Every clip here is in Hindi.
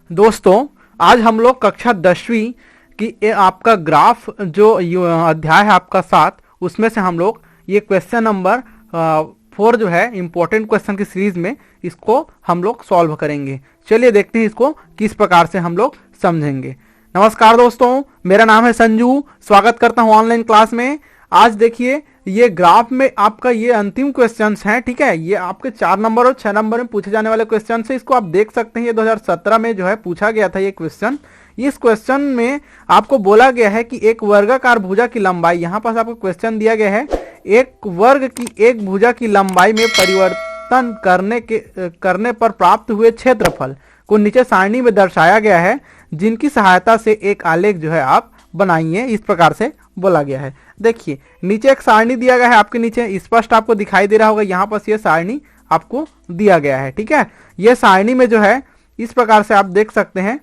दोस्तों, आज हम लोग कक्षा 10वीं की आपका ग्राफ जो अध्याय है आपका 7, उसमें से हम लोग ये क्वेश्चन नंबर 4 जो है इंपॉर्टेंट क्वेश्चन की सीरीज में इसको हम लोग सॉल्व करेंगे। चलिए देखते हैं इसको किस प्रकार से हम लोग समझेंगे। नमस्कार दोस्तों, मेरा नाम है संजू, स्वागत करता हूं ऑनलाइन क्लास में। आज देखिए ये ग्राफ में आपका ये अंतिम क्वेश्चंस हैं, ठीक है। ये आपके 4 नंबर और 6 नंबर में पूछे जाने वाले क्वेश्चन है। इसको आप देख सकते हैं, ये 2017 में जो है पूछा गया था ये क्वेश्चन। इस क्वेश्चन में आपको बोला गया है कि एक वर्गाकार भुजा की लंबाई, यहाँ पास आपको क्वेश्चन दिया गया है, एक वर्ग की एक भुजा की लंबाई में परिवर्तन करने पर प्राप्त हुए क्षेत्रफल को नीचे सारणी में दर्शाया गया है, जिनकी सहायता से एक आलेख जो है आप बनाइए, इस प्रकार से बोला गया है। देखिए नीचे एक सारणी दिया गया है, आपके नीचे स्पष्ट आपको दिखाई दे रहा होगा, यहाँ पर ये सारणी आपको दिया गया है, ठीक है। ये सारणी में जो है इस प्रकार से आप देख सकते हैं,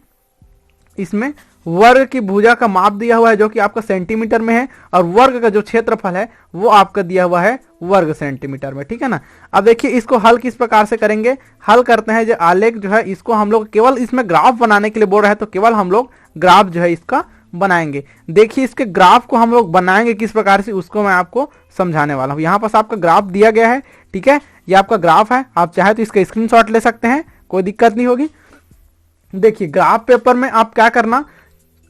इसमें वर्ग की भुजा का माप दिया हुआ है जो कि आपका सेंटीमीटर में है, और वर्ग का जो क्षेत्रफल है वो आपका दिया हुआ है वर्ग सेंटीमीटर में, ठीक है ना। अब देखिए इसको हल किस प्रकार से करेंगे। हल करते हैं, जो आलेख जो है इसको हम लोग केवल इसमें ग्राफ बनाने के लिए बोल रहे हैं, तो केवल हम लोग ग्राफ जो है इसका बनाएंगे। देखिए इसके ग्राफ को हम लोग बनाएंगे किस प्रकार से, उसको मैं आपको समझाने वाला हूं। यहाँ पास आपका ग्राफ दिया गया है, ठीक है, ये आपका ग्राफ है। आप चाहे तो इसका स्क्रीनशॉट ले सकते हैं, कोई दिक्कत नहीं होगी। देखिए ग्राफ पेपर में आप क्या करना,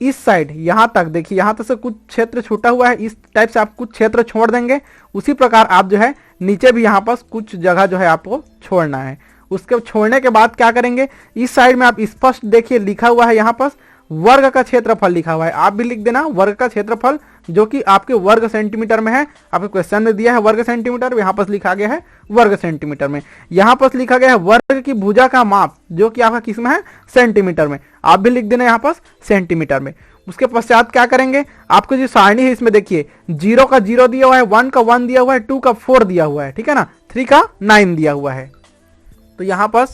इस साइड यहां तक, देखिए यहां तक से कुछ क्षेत्र छूटा हुआ है, इस टाइप से आप कुछ क्षेत्र छोड़ देंगे। उसी प्रकार आप जो है नीचे भी यहाँ पास कुछ जगह जो है आपको छोड़ना है। उसके छोड़ने के बाद क्या करेंगे, इस साइड में आप स्पष्ट देखिए लिखा हुआ है, यहाँ पास वर्ग का क्षेत्रफल लिखा हुआ है। आप भी लिख देना वर्ग का क्षेत्रफल, जो कि आपके वर्ग सेंटीमीटर में है। आपके क्वेश्चन में दिया है वर्ग सेंटीमीटर, यहाँ पर लिखा गया है वर्ग सेंटीमीटर में। यहाँ पर लिखा गया है वर्ग की भुजा का माप, जो कि आपका किस में है, सेंटीमीटर में। आप भी लिख देना यहाँ पर सेंटीमीटर में। उसके पश्चात क्या करेंगे, आपको जो सारणी है इसमें देखिए 0 का 0 दिया हुआ है, 1 का 1 दिया हुआ है, 2 का 4 दिया हुआ है, ठीक है ना, 3 का 9 दिया हुआ है। तो यहाँ पर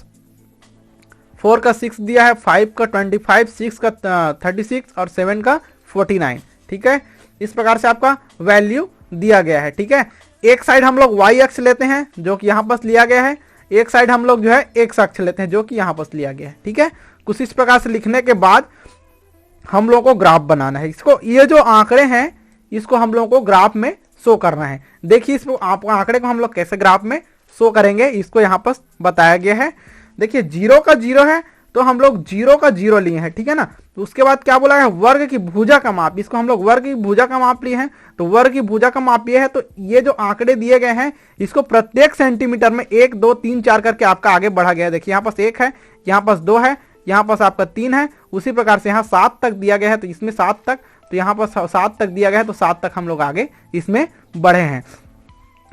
4 का 6 दिया है, 5 का 25, 6 का 36 और 7 का 49, ठीक है। इस प्रकार से आपका वैल्यू दिया गया है, ठीक है। एक साइड हम लोग y अक्ष लेते हैं, जो कि यहाँ पर लिया गया है। एक साइड हम लोग जो है x अक्ष लेते हैं, जो कि यहाँ पर लिया गया है, ठीक है। कुछ इस प्रकार से लिखने के बाद हम लोग को ग्राफ बनाना है। इसको, ये जो आंकड़े हैं इसको हम लोग को ग्राफ में शो करना है। देखिए इस आंकड़े को हम लोग कैसे ग्राफ में शो करेंगे, इसको यहाँ पर बताया गया है। देखिए 0 का 0 है, तो हम लोग 0 का 0 लिए हैं, ठीक है ना। तो उसके बाद क्या बोला है, वर्ग की भुजा का माप, इसको हम लोग वर्ग की भुजा का माप लिए हैं। तो वर्ग की भुजा का माप ये है, तो ये जो आंकड़े दिए गए हैं इसको प्रत्येक सेंटीमीटर में 1 2 3 4 करके आपका आगे बढ़ा गया है। देखिए यहाँ पास 1 है, यहाँ पास 2 है, यहाँ पास आपका 3 है। उसी प्रकार से यहाँ 7 तक दिया गया है, तो इसमें 7 तक, तो यहाँ पर 7 तक दिया गया है, तो 7 तक हम लोग आगे इसमें बढ़े हैं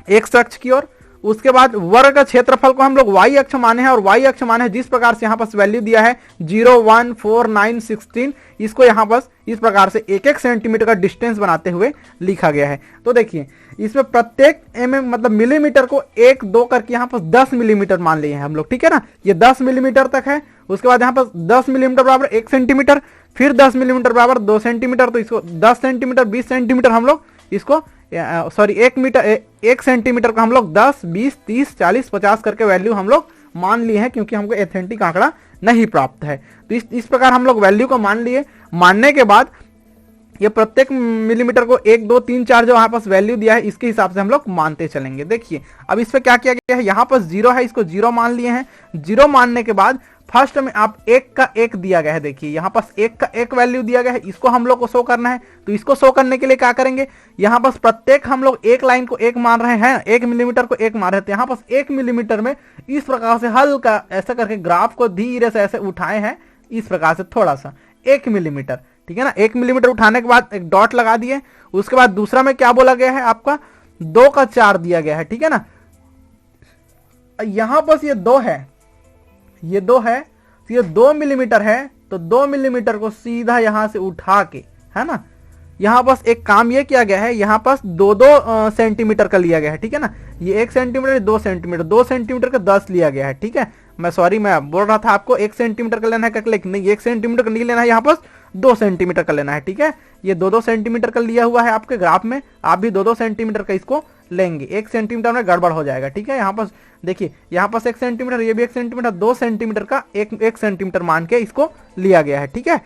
एक अक्ष की ओर। उसके बाद वर्ग का क्षेत्रफल को हम लोग y अक्ष माने हैं, और y अक्ष माने हैं जिस प्रकार से यहाँ पर वैल्यू दिया है 0 1 4 9 16, इसको यहाँ पर इस प्रकार से 1 सेंटीमीटर का डिस्टेंस बनाते हुए लिखा गया है। तो देखिए इसमें प्रत्येक मतलब मिलीमीटर को 1 2 करके यहाँ पर 10 मिलीमीटर मान लिए हैं हम लोग, ठीक है ना। ये 10 मिलीमीटर तक है। उसके बाद यहाँ पर 10 मिलीमीटर बराबर 1 सेंटीमीटर, फिर 10 मिलीमीटर बराबर 2 सेंटीमीटर, तो इसको 10 सेंटीमीटर 20 सेंटीमीटर हम लोग इसको, सॉरी 1 सेंटीमीटर का हम लोग 10 20 30 40 50 करके वैल्यू हम लोग मान लिए हैं, क्योंकि हमको एथेंटिक आंकड़ा नहीं प्राप्त है। तो इस प्रकार हम लोग वैल्यू को मान लिए। मानने के बाद ये प्रत्येक मिलीमीटर को 1 2 3 4 जो यहाँ पास वैल्यू दिया है, इसके हिसाब से हम लोग मानते चलेंगे। देखिए अब इस पे क्या किया गया है, यहाँ पर 0 है, इसको 0 मान लिए हैं। 0 मानने के बाद फर्स्ट में आप 1 का 1 दिया गया है, देखिए यहाँ पास 1 का 1 वैल्यू दिया गया है, इसको हम लोग को शो करना है। तो इसको शो करने के लिए क्या करेंगे, यहाँ पास प्रत्येक हम लोग एक लाइन को 1 मान रहे हैं, 1 मिलीमीटर को 1 मान रहे थे। यहाँ पास 1 मिलीमीटर में इस प्रकार से हल्का ऐसा करके ग्राफ को धीरे से ऐसे उठाए हैं, इस प्रकार से थोड़ा सा 1 मिलीमीटर, ठीक है ना। 1 मिलीमीटर उठाने के बाद एक डॉट लगा दिए। उसके बाद दूसरा में क्या बोला गया है, आपका 2 का 4 दिया गया है, ठीक है ना। यहाँ पर ये 2 है, ये 2 है, तो ये 2 मिलीमीटर है, तो 2 मिलीमीटर को सीधा यहां से उठा के, है ना, यहाँ पास एक काम ये किया गया है, यहाँ पास 2 सेंटीमीटर का लिया गया है, ठीक है ना। ये 1 सेंटीमीटर 2 सेंटीमीटर, 2 सेंटीमीटर का 10 लिया गया है, ठीक है। मैं बोल रहा था आपको 1 सेंटीमीटर का लेना है करके, लेकिन नहीं, 1 सेंटीमीटर का नहीं लेना है, यहाँ पास 2 सेंटीमीटर का लेना है। ठीक है, ये 2-2 सेंटीमीटर का लिया हुआ है आपके ग्राफ में, आप भी 2-2 सेंटीमीटर का इसको लेंगे। 1 सेंटीमीटर में गड़बड़ हो जाएगा। ठीक है, यहाँ पर देखिए, यहाँ पर 1 सेंटीमीटर, ये भी 1 सेंटीमीटर, 2 सेंटीमीटर का 1 सेंटीमीटर मान के इसको लिया गया है। ठीक है,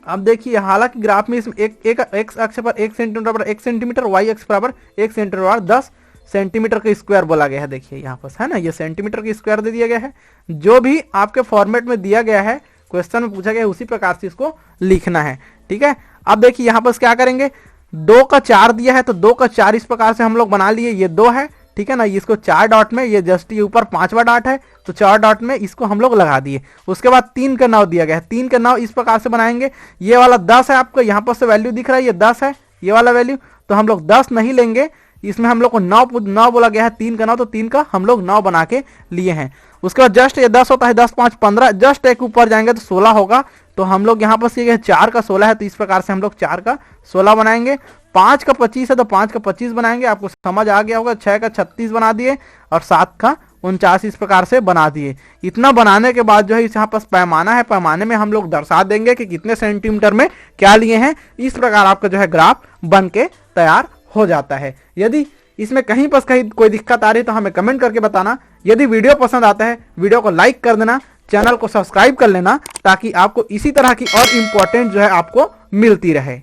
अब देखिए हालांकि ग्राफ में इसमें एक एक्स अक्ष पर 1 सेंटीमीटर बराबर 1 सेंटीमीटर, वाई अक्ष बराबर 1 सेंटीमीटर बराबर 10 सेंटीमीटर का स्क्वायर बोला गया है। देखिए यहाँ पर है ना, ये सेंटीमीटर का स्क्वायर दे दिया गया है। जो भी आपके फॉर्मेट में दिया गया है, क्वेश्चन में पूछा गया है, उसी प्रकार से इसको लिखना है। ठीक है, अब देखिए यहाँ पर क्या करेंगे, 2 का 4 दिया है तो 2 का 4 इस प्रकार से हम लोग बना लिए। ये 2 है, ठीक है ना, इसको 4 डॉट में, ये जस्ट ये ऊपर 5वां डॉट है तो 4 डॉट में इसको हम लोग लगा दिए। उसके बाद 3 का 9 दिया गया है, 3 का 9 इस प्रकार से बनाएंगे। ये वाला 10 है, आपको यहाँ पर से वैल्यू दिख रहा है, ये 10 है ये वाला वैल्यू, तो हम लोग 10 नहीं लेंगे, इसमें हम लोग को 9 बोला गया है, 3 का 9 तो 3 का हम लोग 9 बना के लिए हैं। उसके बाद जस्ट ये 10 होता है, 10 5 15, जस्ट एक ऊपर जाएंगे तो 16 होगा। तो हम लोग यहाँ पर 4 का 16 है तो इस प्रकार से हम लोग 4 का 16 बनाएंगे। 5 का 25 है तो 5 का 25 बनाएंगे, आपको समझ आ गया होगा। 6 का 36 बना दिए और 7 का 49 इस प्रकार से बना दिए। इतना बनाने के बाद जो है यहाँ पर पैमाना है, पैमाने में हम लोग दर्शा देंगे कि कितने सेंटीमीटर में क्या लिए हैं। इस प्रकार आपका जो है ग्राफ बन के तैयार हो जाता है। यदि इसमें कहीं पर कहीं कोई दिक्कत आ रही है तो हमें कमेंट करके बताना। यदि वीडियो पसंद आता है, वीडियो को लाइक कर देना, चैनल को सब्सक्राइब कर लेना, ताकि आपको इसी तरह की और इम्पोर्टेंट जो है आपको मिलती रहे।